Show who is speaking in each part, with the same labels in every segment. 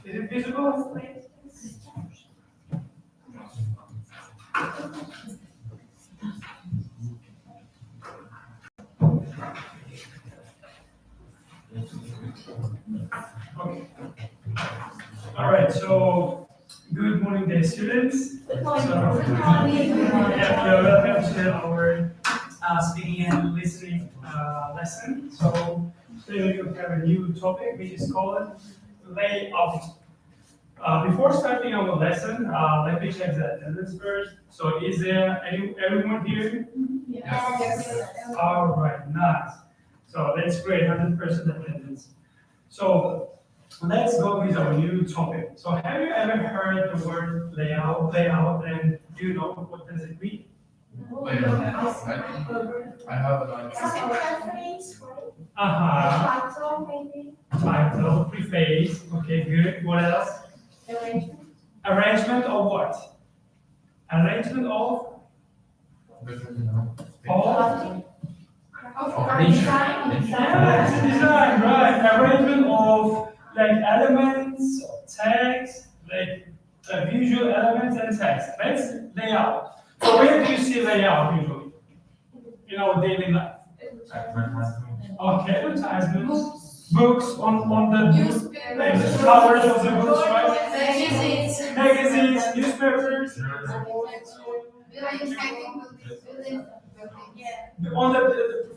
Speaker 1: Is it visible? Okay. All right, so good morning, dear students.
Speaker 2: Good morning.
Speaker 1: Yeah, welcome to our speaking and listening lesson. So today we have a new topic which is called layout. Before starting our lesson, let me check the attendance first. So is there everyone here?
Speaker 2: Yes.
Speaker 1: All right, nice. So that's great, 100% attendance. So let's go with our new topic. So have you ever heard the word layout, and do you know what does it mean?
Speaker 3: I have an idea.
Speaker 2: Title, maybe.
Speaker 1: Title, preface. Okay, good. What else?
Speaker 2: Arrangement.
Speaker 1: Arrangement of what? Arrangement of
Speaker 2: Design.
Speaker 1: yeah, it's a design, right? Arrangement of like elements, text, like visual elements and text. That's layout. So where do you see layout usually? In our daily life. Okay, advertisements, books on the like, the covers of the books, right? Magazines, newspapers. On the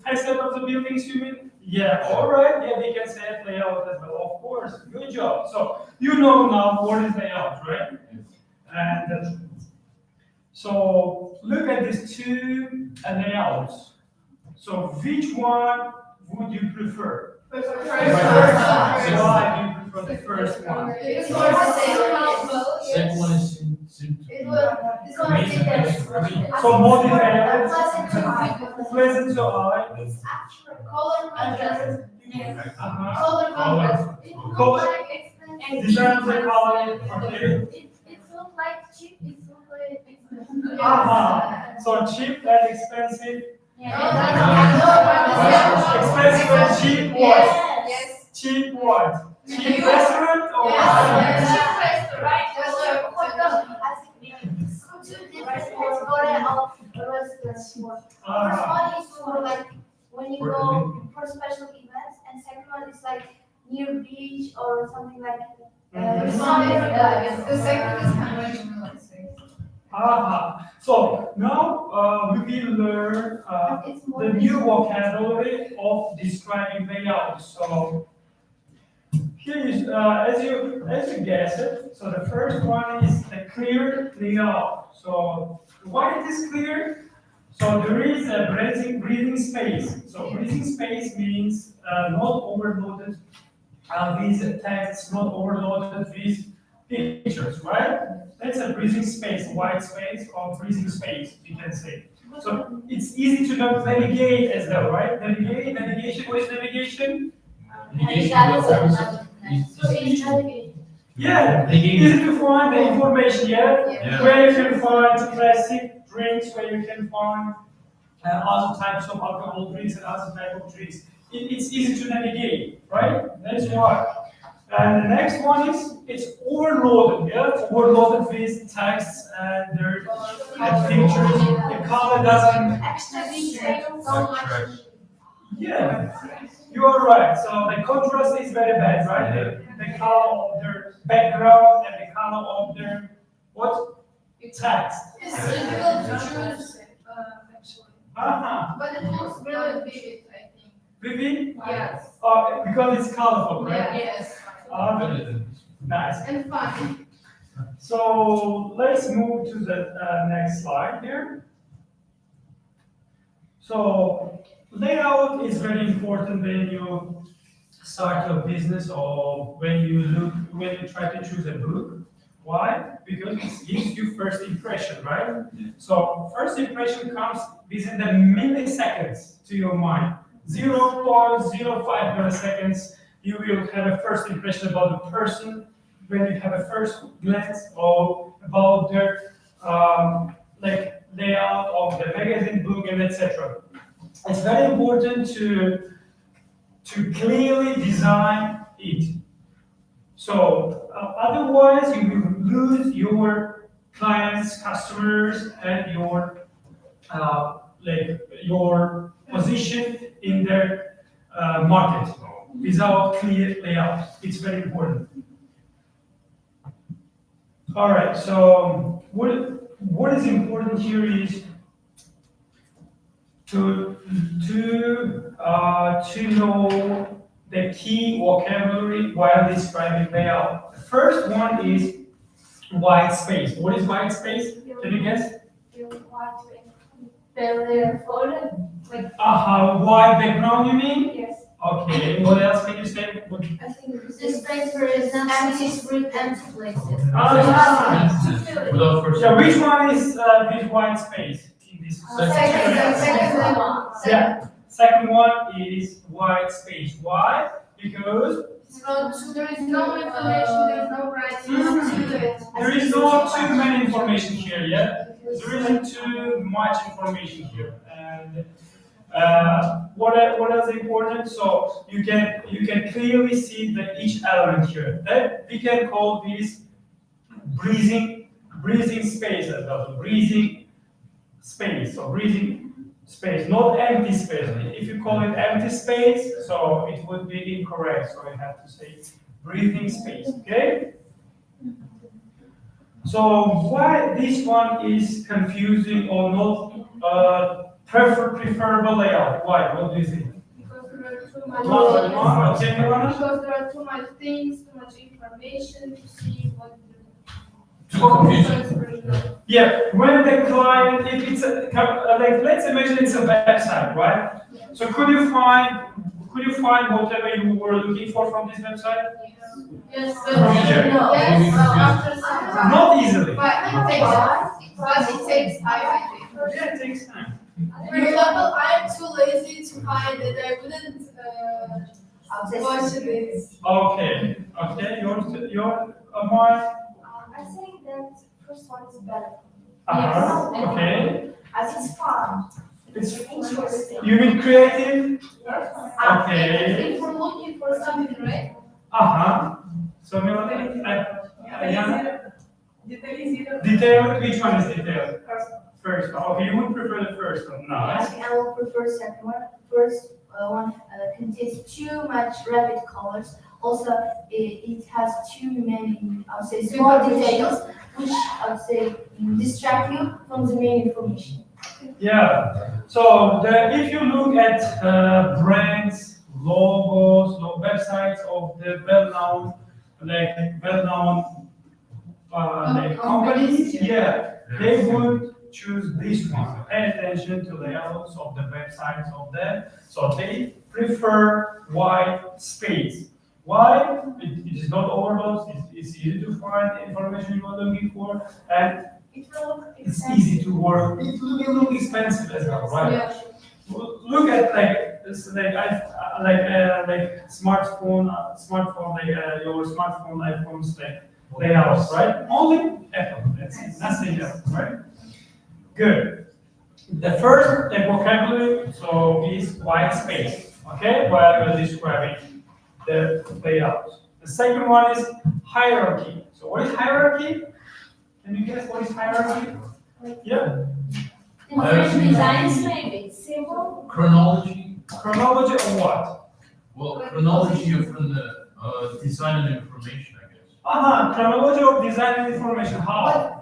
Speaker 1: facade of the buildings, you mean? Yeah, all right. Yeah, we can say layout as well. Of course, good job. So you know now what is layout, right? And so look at these two layouts. So which one would you prefer? Why do you prefer the first one?
Speaker 3: Second one is
Speaker 1: So more detailed, pleasant to eye. Color. Design of the color. Okay. So cheap and expensive. Expensive and cheap what?
Speaker 2: Yes.
Speaker 1: Cheap what? Cheap restaurant or
Speaker 4: when you go for special events, and second one is like near beach or something like
Speaker 2: The second is conventional.
Speaker 1: So now we will learn the new vocabulary of describing layout. So here is as you guess it. So the first one is a clear layout. So why it is clear? So there is a breathing space. So breathing space means not overloaded with text, not overloaded with pictures, right? That's a breathing space, white space or breathing space, you can say. So it's easy to navigate as well, right? Navigation, what is navigation? Yeah, easy to find the information, yeah? Where you can find classic drinks, where you can find other types of alcohol drinks and other type of drinks. It's easy to navigate, right? That's why. And the next one is it's overloaded, yeah? It's overloaded with text and their pictures. The color doesn't. Yeah, you are right. So the contrast is very bad, right? The color of their background and the color of their what? Text.
Speaker 2: It's difficult to choose, actually. But it looks really vivid, I think.
Speaker 1: Vivid?
Speaker 2: Yes.
Speaker 1: Because it's colorful, right?
Speaker 2: Yes.
Speaker 1: Nice.
Speaker 2: And fun.
Speaker 1: So let's move to the next slide here. So layout is very important when you start your business or when you try to choose a book. Why? Because it gives you first impression, right? So first impression comes within the milliseconds to your mind. 0.05 milliseconds, you will have a first impression about the person when you have a first glance or about their like layout of the magazine, book, and etc. It's very important to clearly design it. So otherwise, you will lose your clients, customers, and your your position in their market without clear layout. It's very important. All right. So what is important here is to know the key vocabulary while describing layout. The first one is white space. What is white space? Can you guess? White background, you mean?
Speaker 4: Yes.
Speaker 1: Okay. What else can you say?
Speaker 4: I think this space where is empty places.
Speaker 5: Without first.
Speaker 1: So which one is this white space in this?
Speaker 4: Second one.
Speaker 1: Yeah. Second one is white space. Why? Because
Speaker 2: There is no information, there is no writing to it.
Speaker 1: there is not too many information here yet. There isn't too much information here. And what is important? So you can clearly see each element here. That we can call this breathing space as well. So breathing space. So breathing space, not empty space. If you call it empty space, so it would be incorrect. So I have to say breathing space. Okay. So why this one is confusing or not preferable layout? Why? What do you think?
Speaker 2: Because there are too
Speaker 1: Because
Speaker 2: there are too much things, too much information to see what
Speaker 5: Too confusing.
Speaker 1: Yeah, when the client, if it's like let's imagine it's a website, right? So could you find whatever you were looking for from this website?
Speaker 2: Yes,
Speaker 5: Yes.
Speaker 2: after some
Speaker 1: Not easily.
Speaker 2: but it takes time, I think.
Speaker 1: Yeah, it takes time.
Speaker 6: For example, I am too lazy to find it. I wouldn't watch this.
Speaker 1: Okay, your Amar.
Speaker 4: I think that first one is better.
Speaker 1: Okay.
Speaker 4: As it's fun.
Speaker 1: It's
Speaker 4: Interesting.
Speaker 1: you mean creative?
Speaker 2: If we're looking for something, right?
Speaker 1: So Melody, detailed. Which one is detailed? First one. Okay, you would prefer the first one.
Speaker 4: I
Speaker 1: Nice.
Speaker 4: think I will prefer second one. First one contains too much rapid colors. Also, it has too many, I would say, small details, which I would say distract you from the main information.
Speaker 1: Yeah. So if you look at brands, logos, websites of the well-known companies, yeah, they would choose this one. Pay attention to layouts of the websites of them. So they prefer white space. Why? It is not overload. It's easy to find the information you are looking for, and
Speaker 4: It will look
Speaker 1: it's
Speaker 4: expensive.
Speaker 1: easy to work. It will look expensive as well, right?
Speaker 2: Yeah.
Speaker 1: Look at smartphone your smartphone iPhones layouts, right? Only Apple. That's it. Nothing else, right? Good. The first vocabulary is white space. Okay, while we're describing the layout. The second one is hierarchy. So what is hierarchy? Can you guess what is hierarchy? Yeah.
Speaker 5: Different
Speaker 3: designs maybe, symbol.
Speaker 5: Chronology.
Speaker 1: Chronology of what?
Speaker 5: Well, chronology from the design and information, I guess.
Speaker 1: Chronology of design and information. How?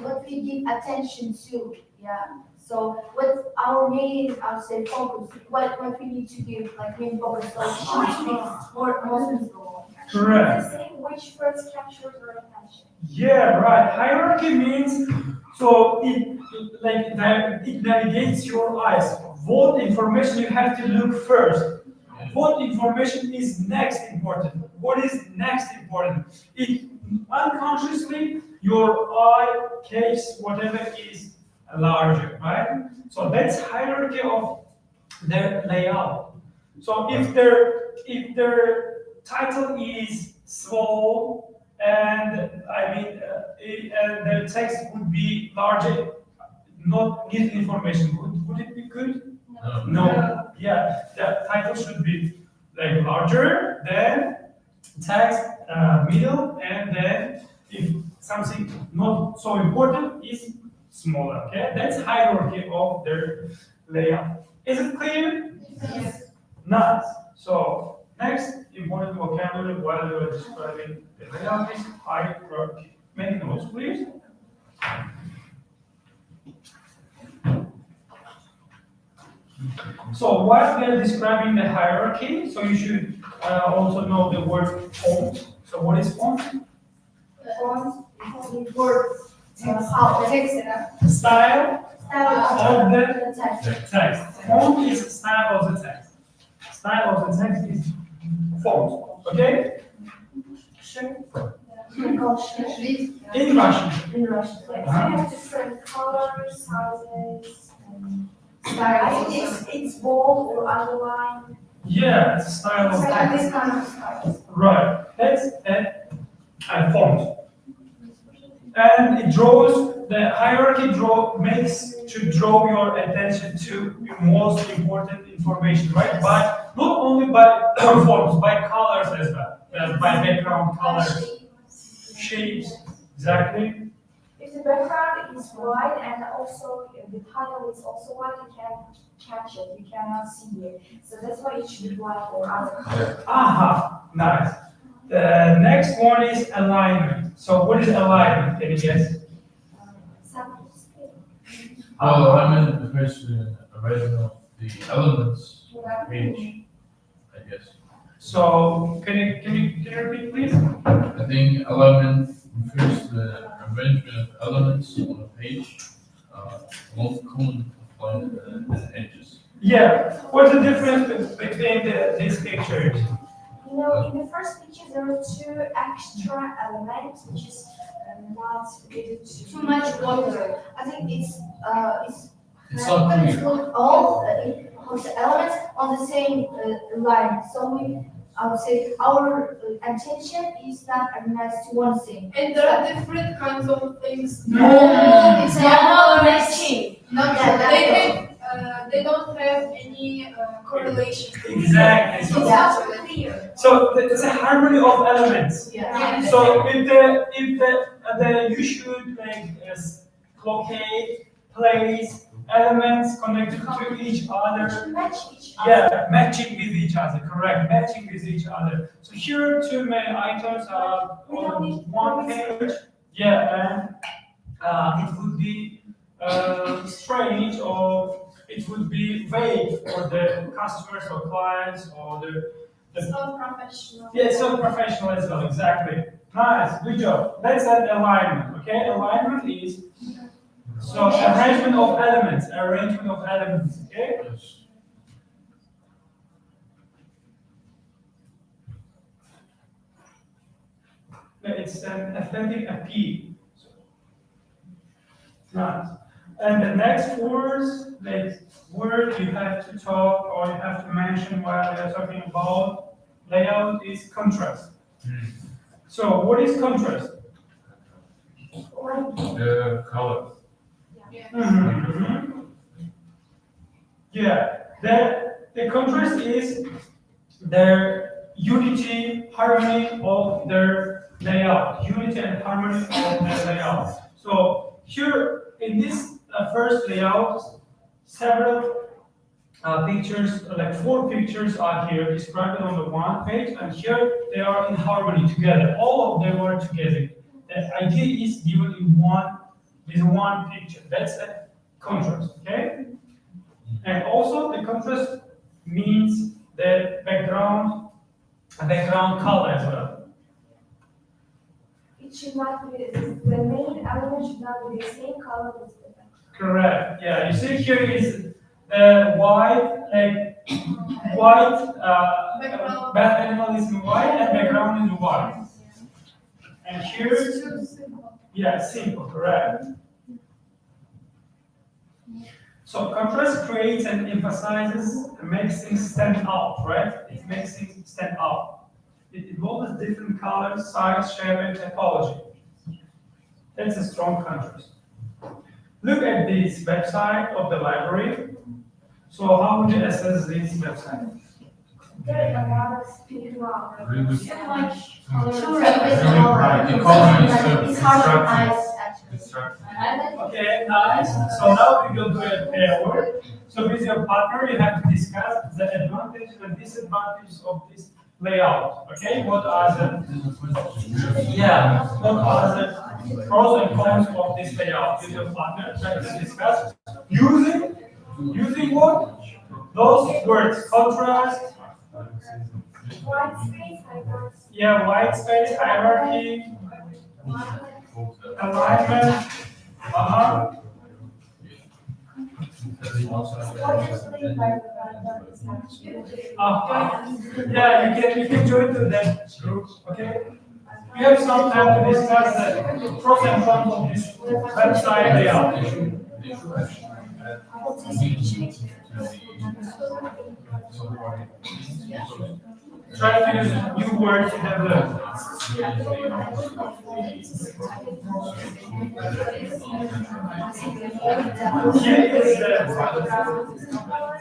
Speaker 4: What we give attention to, yeah. So what's our main, I would say, focus? What we need to give, like main focus, like more most visible.
Speaker 1: Correct.
Speaker 4: The same which first captures our attention.
Speaker 1: Yeah, right. Hierarchy means it navigates your eyes. What information you have to look first? What information is next important? What is next important? It unconsciously your eye catches whatever is larger, right? So that's hierarchy of their layout. So if their title is small and the text would be larger, not need information, would it be good? No. Yeah, the title should be larger than text middle, and then if something not so important is smaller. Okay, that's hierarchy of their layout. Is it clear?
Speaker 2: Yes.
Speaker 1: Nice. So next important vocabulary while you are describing the layout is hierarchy. Make notes, please. So while we are describing the hierarchy, so you should also know the word font. So what is font?
Speaker 4: Font is word. How text
Speaker 1: Style
Speaker 4: style
Speaker 1: of the
Speaker 4: the text.
Speaker 1: text. Font is style of the text. Style of the text is font. Okay?
Speaker 4: Sure. We call sure.
Speaker 1: In Russian.
Speaker 4: In Russian.
Speaker 3: Like, we have different colors, sizes, and I think it's bold or underlined.
Speaker 1: Yeah, it's a style of
Speaker 3: Like
Speaker 1: text.
Speaker 3: this kind of styles.
Speaker 1: Right. That's a font. And it draws, the hierarchy makes to draw your attention to the most important information, right? By not only by forms, by colors as well, by background colors, shapes, exactly.
Speaker 3: If the background is white and also the title is also white, you can catch it, you cannot see it. So that's why it should be white or other.
Speaker 1: Aha, nice. The next one is alignment. So what is alignment? Can you guess?
Speaker 3: Samples.
Speaker 5: Well, I meant the first arrangement of the elements on the page, I guess.
Speaker 1: So can you repeat, please?
Speaker 5: I think element refers to the arrangement of elements on a page, most common component the edges.
Speaker 1: Yeah. What's the difference between these pictures?
Speaker 3: You know, in the first picture there are two extra elements which is not related to
Speaker 4: Too much water. I think it's
Speaker 5: It's not clear.
Speaker 4: all elements on the same line. So I would say our attention is not organized to one thing.
Speaker 6: And there are different kinds of things.
Speaker 1: No,
Speaker 4: it's
Speaker 6: not
Speaker 4: matching. Not
Speaker 6: They don't have any correlation.
Speaker 1: Exactly. So,
Speaker 4: That's clear.
Speaker 1: so it's a harmony of elements.
Speaker 4: Yeah.
Speaker 1: So if you should like locate, place elements connected to each other.
Speaker 3: match each other.
Speaker 1: Yeah, matching with each other. Correct. Matching with each other. So here two main items are on one page. Yeah, and it would be strange or it would be vague for the customers or clients or the
Speaker 6: It's not professional.
Speaker 1: yeah, it's not professional as well, exactly. Nice, good job. That's an alignment, okay? Alignment is so arrangement of elements, okay?
Speaker 5: Yes.
Speaker 1: It's an aesthetic appeal. Nice. And the next word you have to talk or you have to mention while we are talking about layout is contrast. So what is contrast?
Speaker 5: The color.
Speaker 1: Mhm. Yeah, the contrast is their unity, harmony of their layout. Unity and harmony of their layout. So here in this first layout, several pictures, like 4 pictures are here described on the one page, and here they are in harmony together. All of them are together. The idea is given in one picture. That's a contrast, okay? And also the contrast means the background color as well.
Speaker 3: It should not be, the main element should not be the same color as the background.
Speaker 1: Correct. Yeah, you see here is white,
Speaker 6: Background.
Speaker 1: bath animal is in white and background is white. And
Speaker 6: It's
Speaker 1: here,
Speaker 6: too simple.
Speaker 1: yeah, simple, correct. So contrast creates and emphasizes, makes things stand out, right? It makes things stand out. It involves different colors, size, shape, and typology. That's a strong contrast. Look at this website of the library. So how would you assess this website?
Speaker 3: There are a lot of people
Speaker 5: Really
Speaker 6: So much
Speaker 4: Too
Speaker 6: colors.
Speaker 4: rapid
Speaker 5: Really bright. The color is so
Speaker 4: It's hard on
Speaker 5: distracting.
Speaker 4: eyes, actually.
Speaker 5: Distracting.
Speaker 1: Okay, nice. So now we will do a pair work. So with your partner, you have to discuss the advantages and disadvantages of this layout. Okay, what are what are the pros and cons of this layout? With your partner, try to discuss using what? Those words, contrast,
Speaker 3: white space, I guess.
Speaker 1: yeah, white space, hierarchy, alignment,
Speaker 3: Obviously, like,
Speaker 1: yeah, you can join to that group, okay? We have some time to discuss the pros and cons of this website layout. Try to use new words you have learned.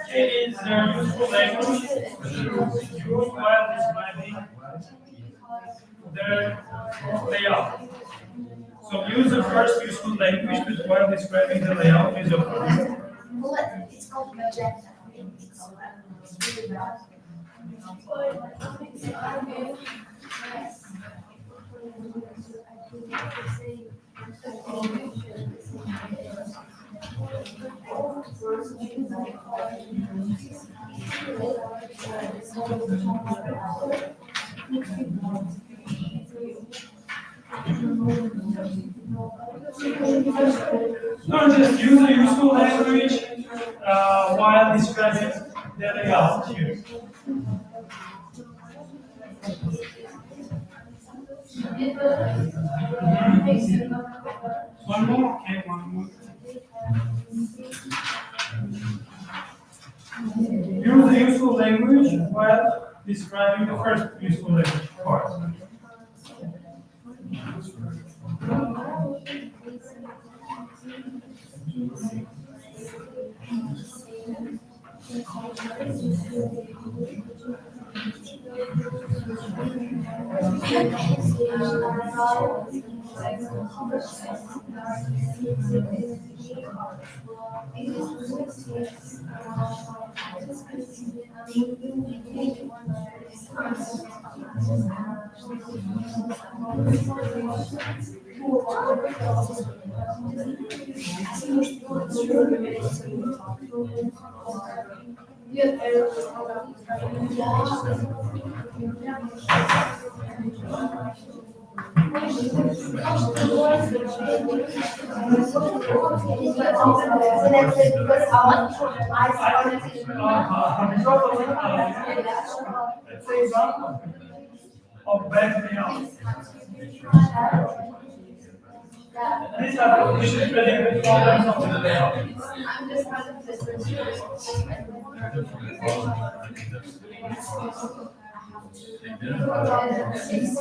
Speaker 1: Here is the useful language used while describing the layout. So use the first useful language while describing the layout with your partner.
Speaker 4: It's called magenta.
Speaker 1: No, just use the useful language while describing the layout here. One more? Okay, one more. Use the useful language while describing the first useful language part. Let's say example of bad layout. These are the issues related problems of the layout.
Speaker 6: I'm just having this.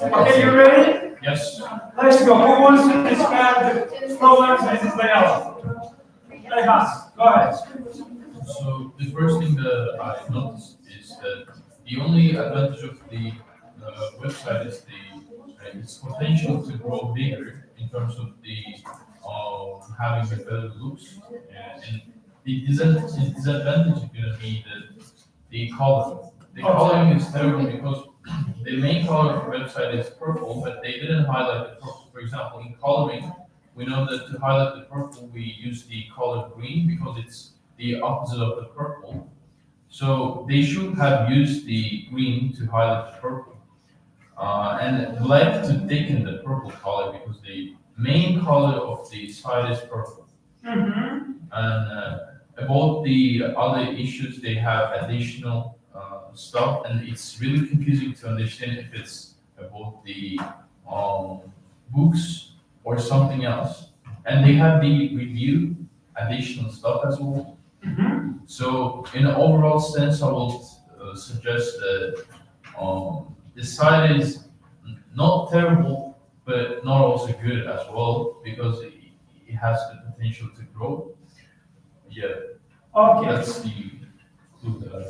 Speaker 1: Okay, you ready?
Speaker 5: Yes.
Speaker 1: Let's go. Who wants to describe the problems with this layout? Let us. Go ahead.
Speaker 5: So the first thing that I noticed is that the only advantage of the website is its potential to grow bigger in terms of the having a better looks, and the disadvantage is going to be the color. The coloring is terrible because the main color of the website is purple, but they didn't highlight the purple. For example, in coloring, we know that to highlight the purple, we use the color green because it's the opposite of the purple. So they should have used the green to highlight the purple. And black to thicken the purple color because the main color of the site is purple. And about the other issues, they have additional stuff, and it's really confusing to understand if it's about the books or something else. And they have the review additional stuff as well. So in an overall sense, I will suggest that the site is not terrible, but not also good as well because it has the potential to grow. Yeah,
Speaker 1: Okay.
Speaker 5: that's the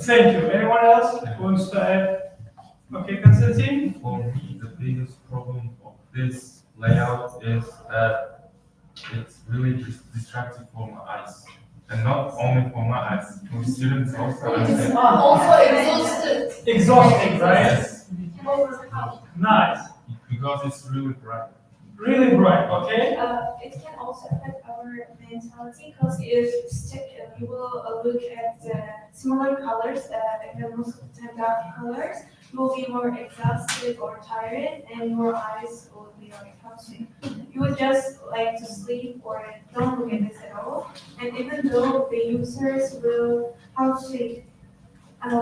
Speaker 1: Thank you. Anyone else wants to add? Okay, Constantine?
Speaker 7: For me, the biggest problem of this layout is that it's really distracting for my eyes. And not only for my eyes, for students also.
Speaker 6: It's also exhausted.
Speaker 1: Exhausting, right?
Speaker 7: Yes,
Speaker 1: Nice.
Speaker 7: because it's really bright.
Speaker 1: Really bright, okay?
Speaker 3: It can also affect our mentality because if you will look at the similar colors, and most of the time dark colors, you will be more exhausted or tired, and your eyes will be like touching. You would just like to sleep or don't look at this at all. And even though the users will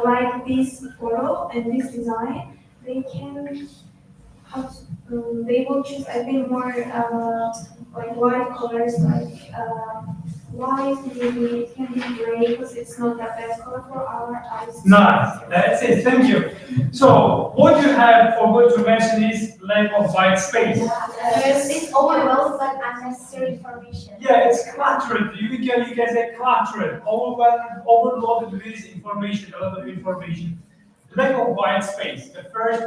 Speaker 3: like this photo and this design, they can they will choose, I think, more like white colors, like white, maybe it can be gray because it's not the best color for our eyes.
Speaker 1: Nice. That's it. Thank you. So, what you have forgot to mention is lack of white space.
Speaker 4: It's overwhelmed but unnecessary information.
Speaker 1: Yeah, it's cluttered. You can say cluttered, overloaded with information, a lot of information. Lack of white space. The first,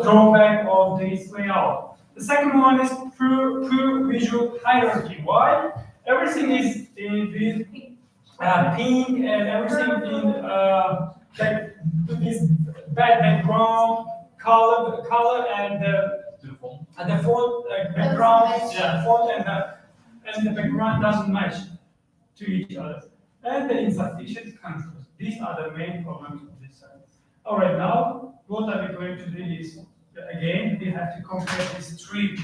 Speaker 1: drawback of this layout. The second one is poor visual hierarchy. Why? Everything is in with pink and everything in like this bad background, color and the font background, yeah, font and the background doesn't match to each other. And the insufficient controls. These are the main problems of this site. All right, now what are we going to do is again we have to compare these three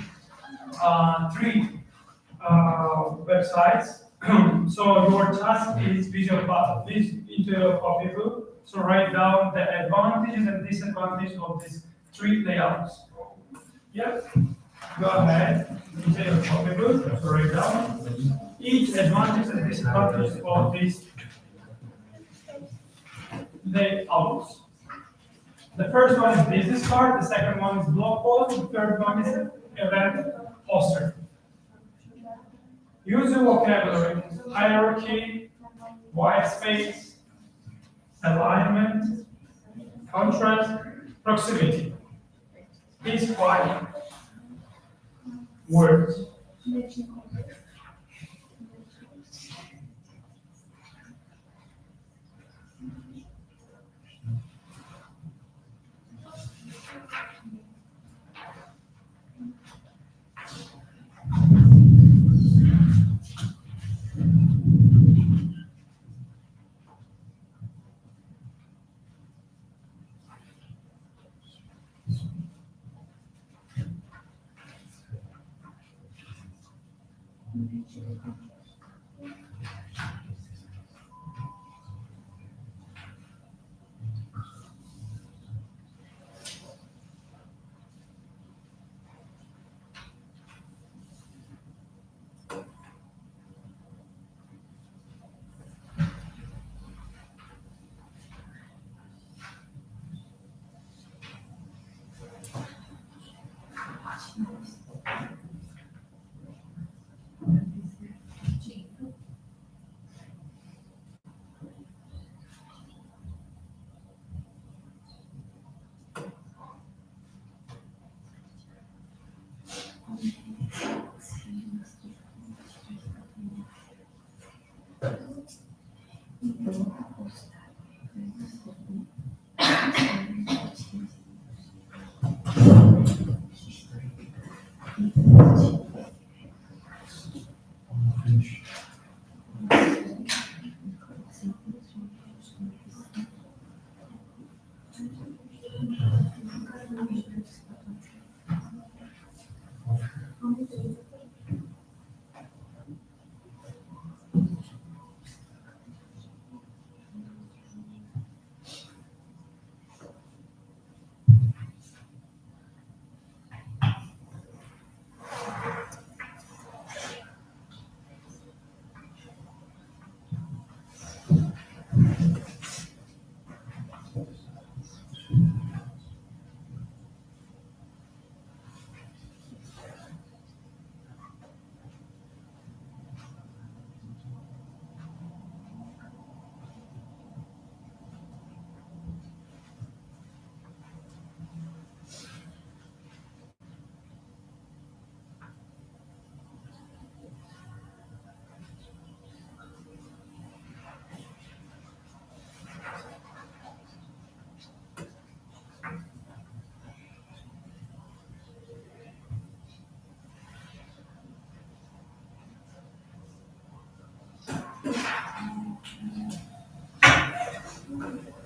Speaker 1: websites. So your task is visual part, this into your copy book. So write down the advantages and disadvantages of these three layouts. Yep. Go ahead into your copy book. So write down each advantage and disadvantage of these layouts. The first one is business card, the second one is blog post, the third one is event poster. Use the vocabulary, hierarchy, white space, alignment, contrast, proximity. These 5 words.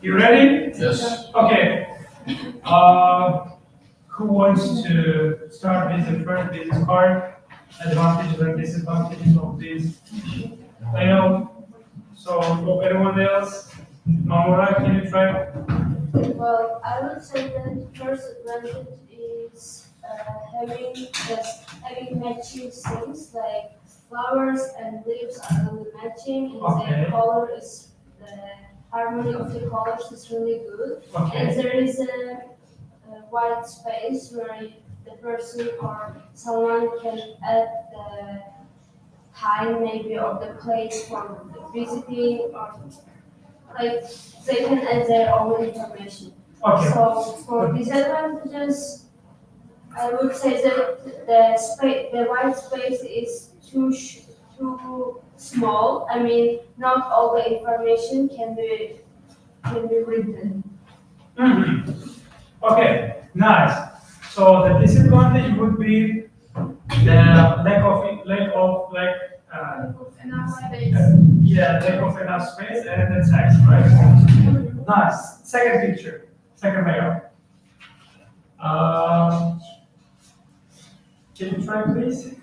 Speaker 1: You ready?
Speaker 5: Yes.
Speaker 1: Okay. Who wants to start with the first business card? Advantages and disadvantages of this layout. So, for anyone else, Mamura, can you try?
Speaker 4: Well, I would say that the first advantage is having matching things like flowers and leaves are really matching, and
Speaker 1: Okay.
Speaker 4: the color is the harmony of the colors is really good. And
Speaker 1: Okay.
Speaker 4: there is a white space where the person or someone can add the time maybe of the place for visiting or like they can add their own information.
Speaker 1: Okay.
Speaker 4: So for disadvantages, I would say that the white space is too small. I mean, not all the information can be written.
Speaker 1: Mhm. Okay, nice. So the disadvantage would be the
Speaker 2: Enough space.
Speaker 1: lack of enough space and the text, right? Nice. Second picture, second layout. Can you try, please?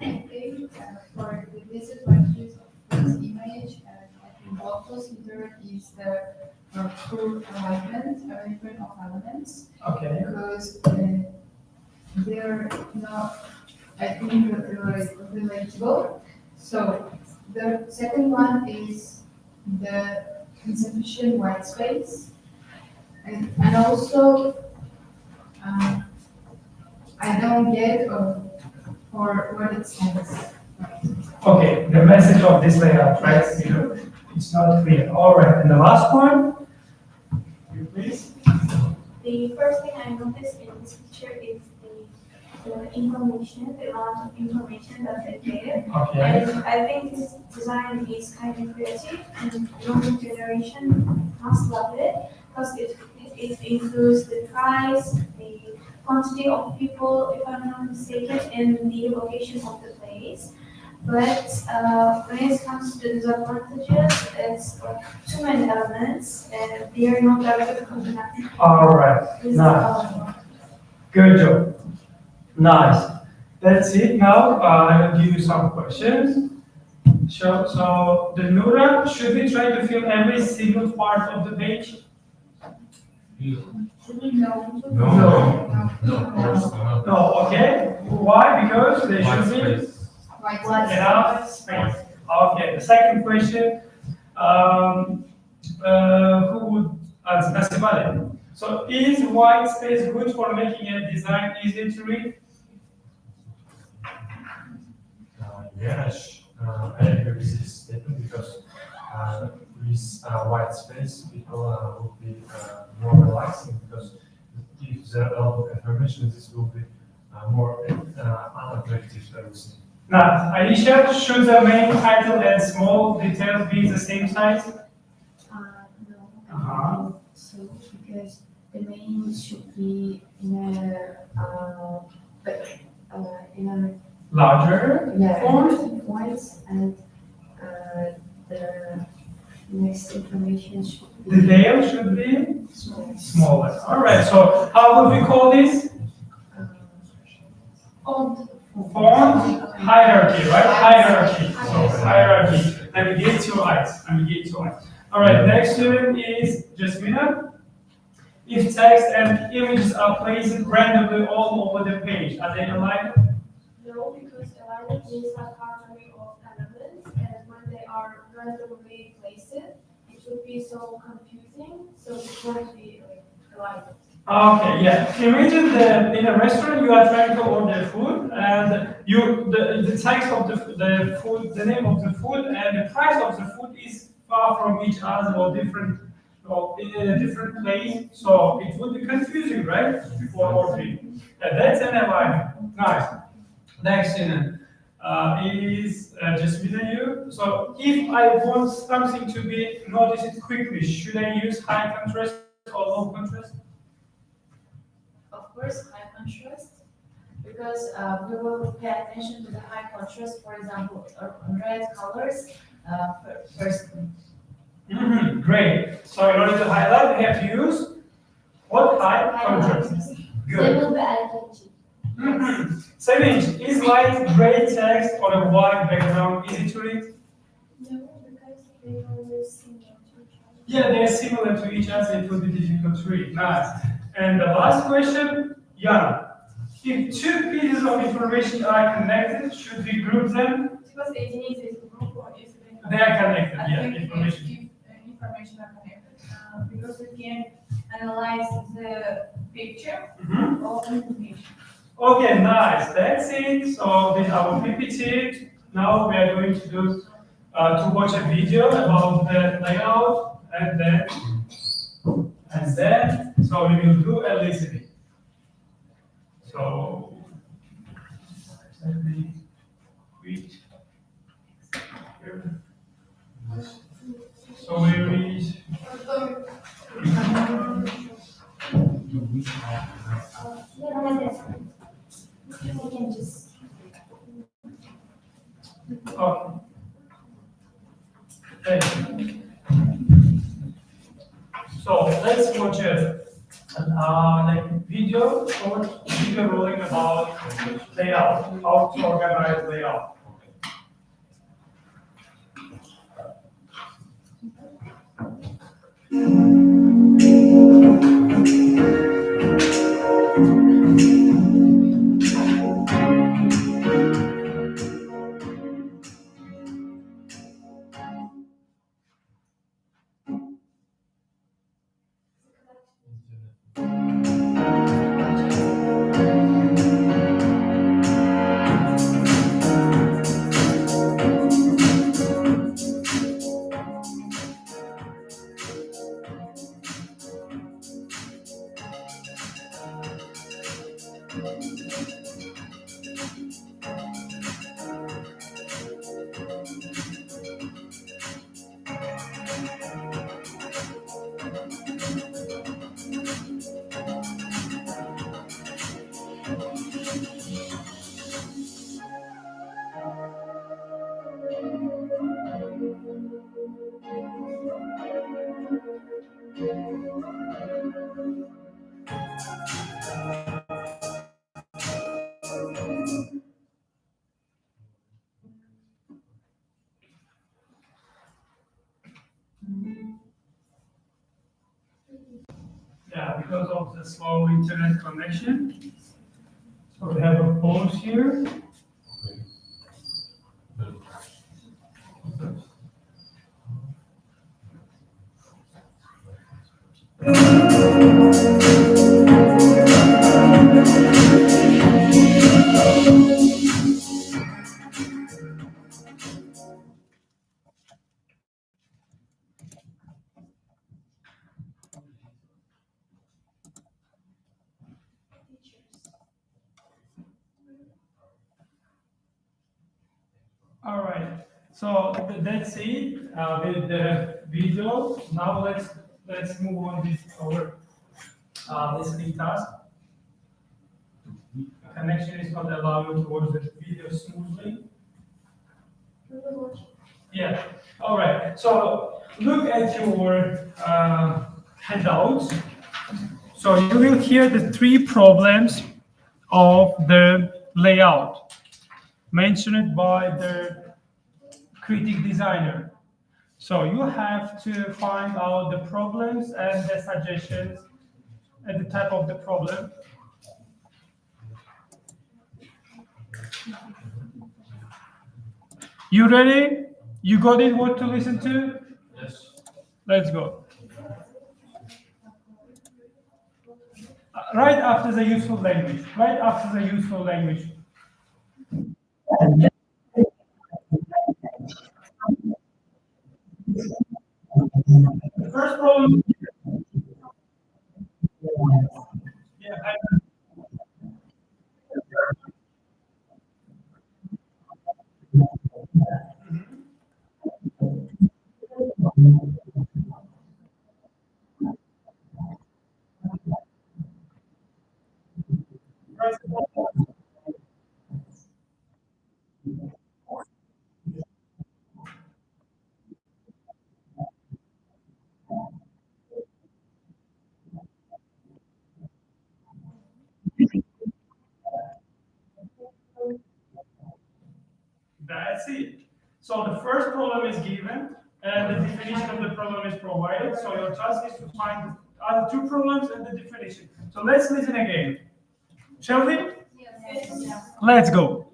Speaker 2: Okay, for the disadvantages of this image, I think what was here is the poor arrangement of elements,
Speaker 1: Okay.
Speaker 2: because they're not, I think, relatable. So the second one is the insufficient white space, and also I don't get for what it stands.
Speaker 1: Okay, the message of this layout, right? You know, it's not clear. All right, and the last one, you please.
Speaker 3: The first thing I noticed in this picture is the information, the amount of information that they gave.
Speaker 1: Okay.
Speaker 3: And I think this design is kind of creative, and younger generation must love it because it includes the price, the quantity of people, if I'm not mistaken, and the location of the place. But when it comes to the disadvantages, it's like too many elements, and they are not that good combined.
Speaker 1: All right, nice. Good job. Nice. That's it now. I will give you some questions. So the Nura, should we try to fill every single part of the page?
Speaker 2: No.
Speaker 7: No.
Speaker 5: No, of course, no.
Speaker 1: No, okay. Why? Because there
Speaker 7: White
Speaker 1: should be
Speaker 7: space.
Speaker 1: enough space. Okay, the second question, who would answer? Nasibale. So is white space good for making a design easy to read?
Speaker 8: Yes, I agree with this statement because with white space, people will be more relaxing because if there are a lot of information, this will be more unattractive, I would say.
Speaker 1: Now, Aisha, should the main title and small details be the same size?
Speaker 9: No,
Speaker 1: Uh-huh.
Speaker 9: I don't think so, because the main should be in a
Speaker 1: Larger font?
Speaker 9: points, and the next information should be
Speaker 1: Detail should be
Speaker 9: small.
Speaker 1: smaller. All right, so how would we call this?
Speaker 9: Um,
Speaker 1: Font hierarchy, right? Hierarchy. So hierarchy. Navigate your eyes. Navigate your eyes. All right, next one is Jasmina. If text and images are placed randomly all over the page, are they aligned?
Speaker 3: No, because alignment means a harmony of elements, and when they are randomly placed, it would be so confusing, so it won't be like aligned.
Speaker 1: Okay, yeah. Imagine that in a restaurant you are trying to order food, and the text of the food, the name of the food, and the price of the food is far from each other or different, or in a different place. So it would be confusing, right? For ordering. And that's an alignment. Nice. Next thing is just with you. So if I want something to be noticed quickly, should I use high contrast or low contrast?
Speaker 10: Of course, high contrast, because we will pay attention to the high contrast. For example, red colors first
Speaker 1: Great. So in order to highlight, we have to use what type? Contrast.
Speaker 4: They
Speaker 1: Good.
Speaker 4: will be allocated.
Speaker 1: Sevinch, is light gray text on a white background easy to read?
Speaker 3: No, because they are similar to each other.
Speaker 1: Yeah, they're similar to each other. It will be difficult to read. Nice. And the last question, Yana. If two pieces of information are connected, should we group them?
Speaker 2: Because it needs is group or is it?
Speaker 1: They are connected,
Speaker 2: I
Speaker 1: yeah,
Speaker 2: think
Speaker 1: information.
Speaker 2: if information are connected, because we can analyze the picture
Speaker 1: Mhm.
Speaker 2: or information.
Speaker 1: Okay, nice. That's it. So with our PPT, now we are going to do to watch a video about the layout, and then so we will do a listening. So let me read here. So we read.
Speaker 4: We can just.
Speaker 1: Okay. Okay. So let's watch like video, short video rolling about layout, how to organize layout. Yeah, because of the slow internet connection. So we have a pause here. All right. So that's it with the video. Now let's move on with our listening task. Connection is not allowing to watch the video smoothly. Yeah. All right. So look at your handouts. So you will hear the three problems of the layout mentioned by the critic designer. So you have to find out the problems and the suggestions at the type of the problem. You ready? You got it what to listen to?
Speaker 5: Yes.
Speaker 1: Let's go. Right after the useful language. Right after the useful language. The first problem. Yeah, That's it. So the first problem is given, and the definition of the problem is provided. So your task is to find the other two problems and the definition. So let's listen again. Shall we?
Speaker 3: Yes.
Speaker 1: Let's go.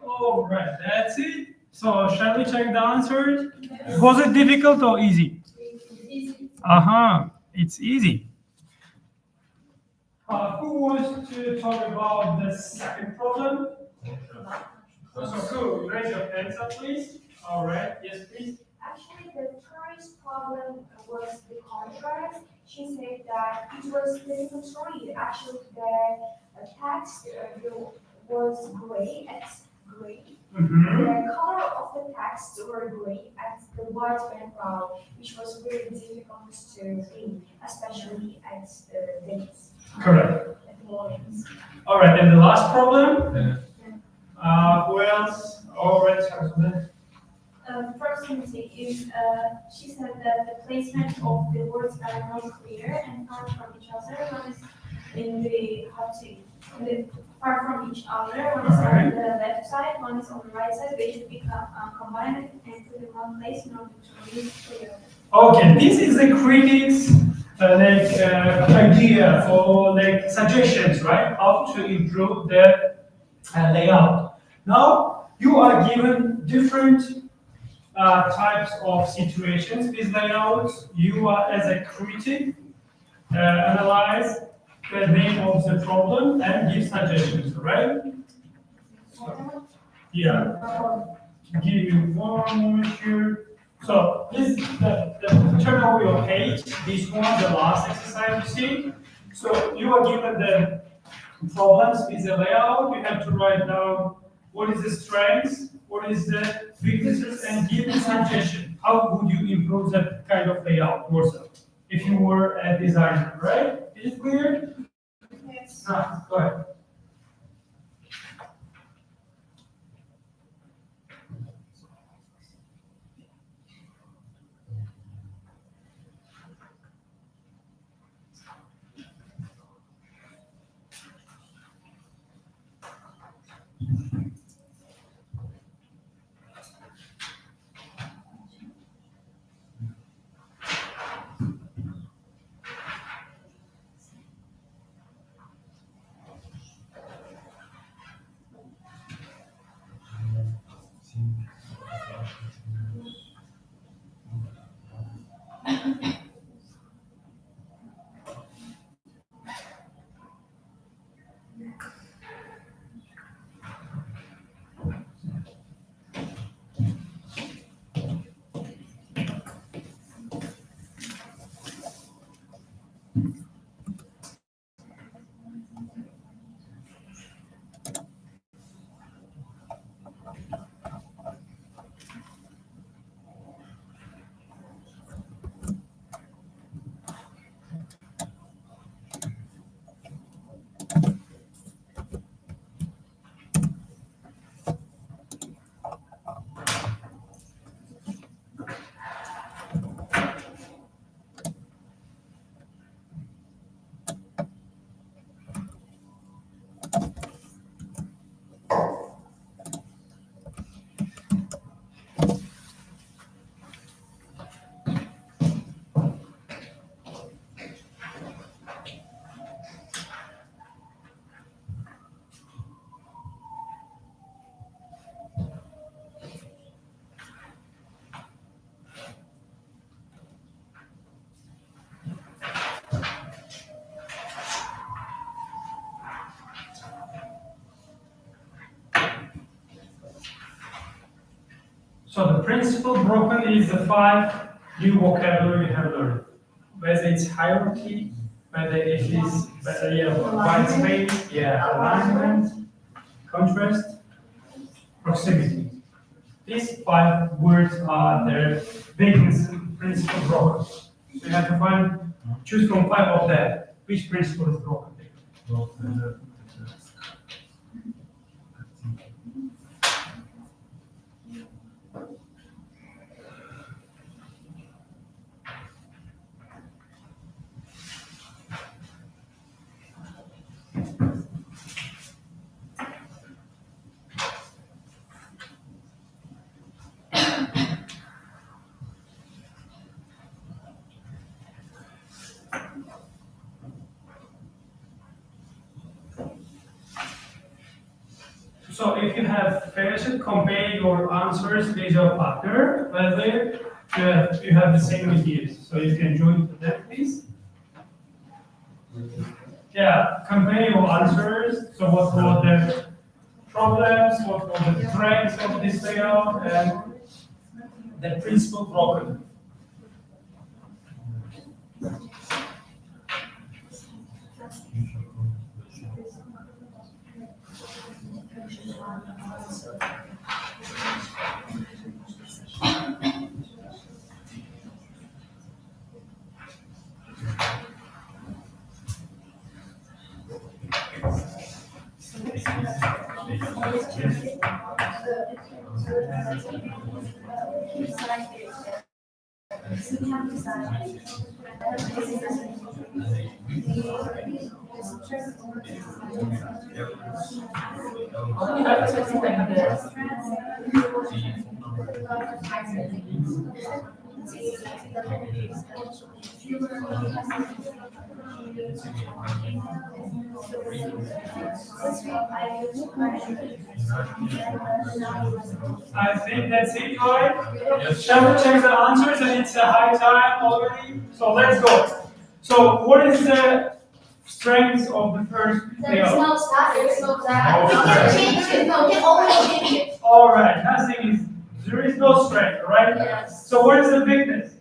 Speaker 1: All right, that's it. So shall we check the answers? Was it difficult or easy? It's easy. Who wants to talk about the second problem? So cool. Raise your hands up, please. All right. Yes, please.
Speaker 11: Actually, the first problem was the contrast. She said that it was difficult to read. Actually, the text was gray, it's gray. The color of the text were gray and the white background, which was very difficult to read, especially at the days.
Speaker 1: Correct.
Speaker 11: At the mornings.
Speaker 1: All right. And the last problem. Who else? All right.
Speaker 3: First mistake is she said that the placement of the words are not clear and far from each other. One is in the far from each other. One is on the left side, one is on the right side. They should be combined and put in one place in order to read clearly.
Speaker 1: Okay, this is the critics idea or suggestions, right? How to improve the layout. Now you are given different types of situations. These layouts, you are as a critic analyze the name of the problem and give suggestions, right? So, yeah. Give you one moment here. So this turn over your page. This one, the last exercise you see. So you are given the problems with the layout. You have to write down what is the strengths, what is the weaknesses, and give a suggestion. How would you improve that kind of layout yourself if you were a designer, right? Is it clear?
Speaker 3: Yes.
Speaker 1: Go ahead. So the principle broken is the 5 new vocabulary you have learned. Whether it's hierarchy, whether it is white space, alignment, contrast, proximity. These 5 words are their vacancy principle broken. So you have to choose from 5 of them which principle is broken. So if you have finished, compare your answers with your partner, whether you have the same ideas. So you can join to that, please. Yeah, compare your answers. So what were the problems, what were the strengths of this layout, and the principle broken. I think that's it, right?
Speaker 5: Yes.
Speaker 1: Shall we check the answers? And it's a high time already. So let's go. So what is the strength of the first
Speaker 4: There's
Speaker 1: layout?
Speaker 4: no start, there's no that. You can change it, no, you can always change it.
Speaker 1: All right, nothing is, there is no strength, right?
Speaker 4: Yes.
Speaker 1: So what is the weakness?